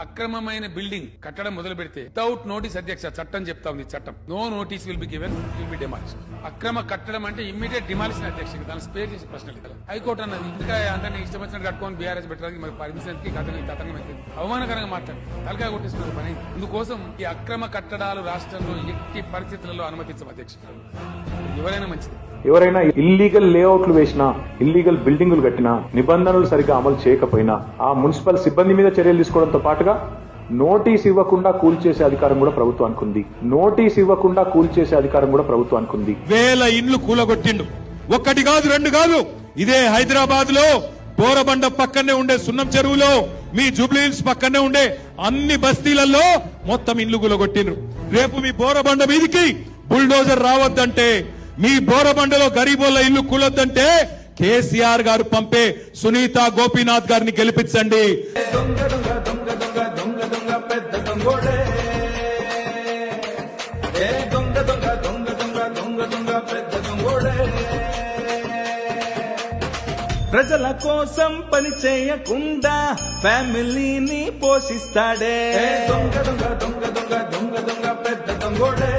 అక్రమమైన building కట్టడం మొదలు పెడితే వితౌట్ నోటీస్ అధ్యక్ష చట్టం చెప్తా ఉంది. చట్టం no notice will be given, will be demolish. అక్రమ కట్టడం అంటే ఇమ్మీడియట్ డిమాలిషన్ అధ్యక్ష. దాని స్పేర్ చేసే ప్రశ్నలు కదా. హైకోర్టు అన్నది ఇంకా అందరినీ ఇష్టం వచ్చినట్టు కట్టుకొని బీఆర్ఎస్ పెట్టడానికి మరి పర్మిషన్ కి తతంగం అయితే అవమానకరంగా మాట్లాడి తలకాయ కొట్టిస్తున్న పని. అందుకోసం ఈ అక్రమ కట్టడాలు రాష్ట్రంలో ఎట్టి పరిస్థితులలో అనుమతించం అధ్యక్ష. ఎవరైనా మంచిది. ఎవరైనా ఇల్లీగల్ లేఅవుట్లు వేసినా, ఇల్లీగల్ బిల్డింగులు కట్టినా, నిబంధనలు సరిగ్గా అమలు చేయకపోయినా ఆ మున్సిపల్ సిబ్బంది మీద చర్యలు తీసుకోవడంతో పాటుగా నోటీస్ ఇవ్వకుండా కూల్చేసే అధికారం కూడా ప్రభుత్వానికి ఉంది. నోటీస్ ఇవ్వకుండా కూల్చేసే అధికారం కూడా ప్రభుత్వానికి ఉంది. వేల ఇండ్లు కూలగొట్టిండు. ఒక్కటి కాదు, రెండు కాదు. ఇదే హైదరాబాద్ లో బోరబండ పక్కనే ఉండే సున్నం చెరువులో, మీ జూబ్లీ హిల్స్ పక్కనే ఉండే అన్ని బస్తీలలో మొత్తం ఇండ్లు కూలగొట్టిండ్రు. రేపు మీ బోరబండ మీదికి బుల్డోజర్ రావద్దంటే, మీ బోరబండలో గరీబోళ్ళ ఇల్లు కూలొద్దంటే కేసీఆర్ గారు పంపే సునీత గోపీనాథ్ గారిని గెలిపించండి. ప్రజల కోసం పని చేయకుండా ఫ్యామిలీని పోషిస్తాడే. దొంగ దొంగ దొంగ దొంగ దొంగ దొంగ పెద్ద దొంగోడే.